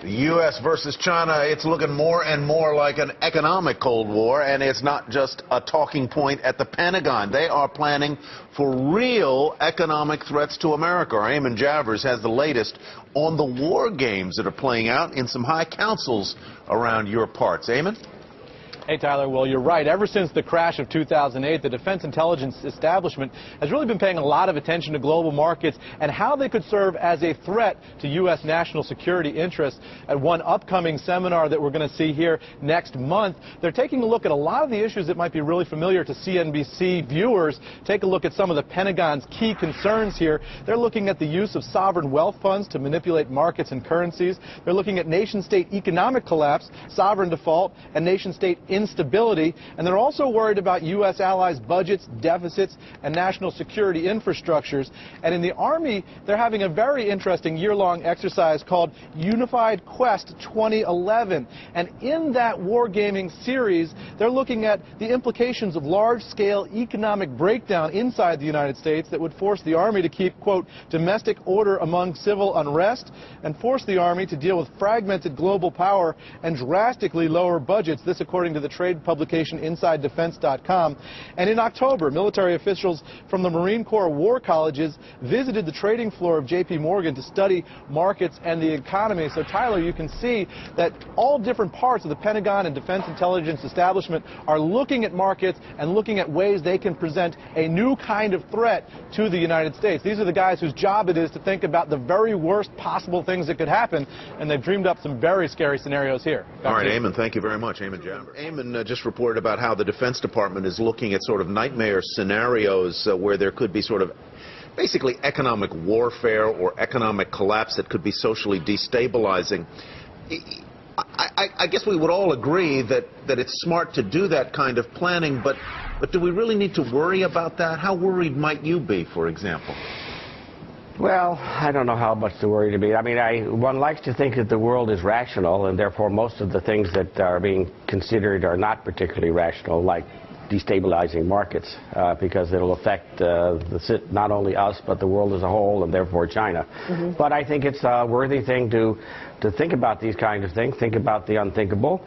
The U.S. versus China, it's looking more and more like an economic Cold War, and it's not just a talking point at the Pentagon. They are planning for real economic threats to America. Our Eamon Javers has the latest on the war games that are playing out in some high councils around your parts. Eamon? Hey, Tyler. Well, you're right. Ever since the crash of 2008, the defense intelligence establishment has really been paying a lot of attention to global markets and how they could serve as a threat to U.S. national security interests. At one upcoming seminar that we're going to see here next month, they're taking a look at a lot of the issues that might be really familiar to CNBC viewers. Take a look at some of the Pentagon's key concerns here. They're looking at the use of sovereign wealth funds to manipulate markets and currencies. They're looking at nation-state economic collapse, sovereign default, and nation-state instability, and they're also worried about U.S. allies' budgets, deficits, and national security infrastructures. And in the Army, they're having a very interesting year-long exercise called Unified Quest 2011. And in that wargaming series, they're looking at the implications of large-scale economic breakdown inside the United States that would force the Army to keep, quote, domestic order among civil unrest, and force the Army to deal with fragmented global power and drastically lower budgets. This according to the trade publication InsideDefense.com. And in October, military officials from the Marine Corps war colleges visited the trading floor of J.P. Morgan to study markets and the economy. So, Tyler, you can see that all different parts of the Pentagon and defense intelligence establishment are looking at markets and looking at ways they can present a new kind of threat to the United States. These are the guys whose job it is to think about the very worst possible things that could happen, and they've dreamed up some very scary scenarios here. All right, Eamon, thank you very much. Eamon Javers. Eamon just reported about how the Defense Department is looking at sort of nightmare scenarios where there could be sort of basically economic warfare or economic collapse that could be socially destabilizing. I guess we would all agree that it's smart to do that kind of planning, but do we really need to worry about that? How worried might you be, for example? Well, I don't know how much to worry to be. I mean, one likes to think that the world is rational, and therefore most of the things that are being considered are not particularly rational, like destabilizing markets, because it'll affect not only us, but the world as a whole, and therefore China. But I think it's a worthy thing to think about these kinds of things, think about the unthinkable.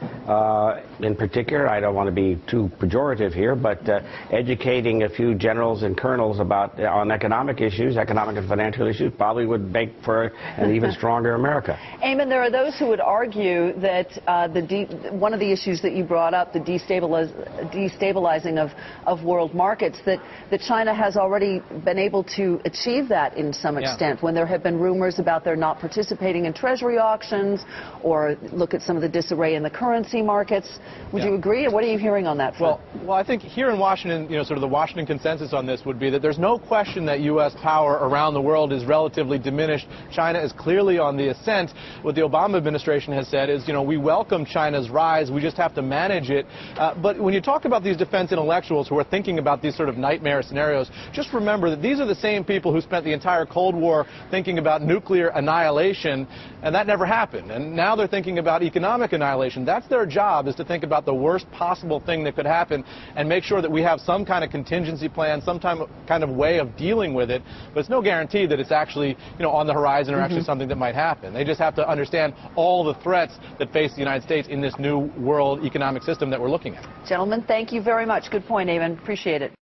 In particular, I don't want to be too pejorative here, but educating a few generals and colonels on economic issues, economic and financial issues, probably would make for an even stronger America. Eamon, there are those who would argue that one of the issues that you brought up, the destabilizing of world markets, that China has already been able to achieve that in some extent, when there have been rumors about their not participating in treasury auctions, or look at some of the disarray in the currency markets. Would you agree, or what are you hearing on that front? Well, I think here in Washington, sort of the Washington consensus on this would be that there's no question that U.S. power around the world is relatively diminished. China is clearly on the ascent. What the Obama administration has said is, we welcome China's rise, we just have to manage it. But when you talk about these defense intellectuals who are thinking about these sort of nightmare scenarios, just remember that these are the same people who spent the entire Cold War thinking about nuclear annihilation, and that never happened. And now they're thinking about economic annihilation. That's their job, is to think about the worst possible thing that could happen and make sure that we have some kind of contingency plan, some kind of way of dealing with it. But it's no guarantee that it's actually, on the horizon or actually something that might happen. They just have to understand all the threats that face the United States in this new world economic system that we're looking at. Gentlemen, thank you very much. Good point, Eamon. Appreciate it.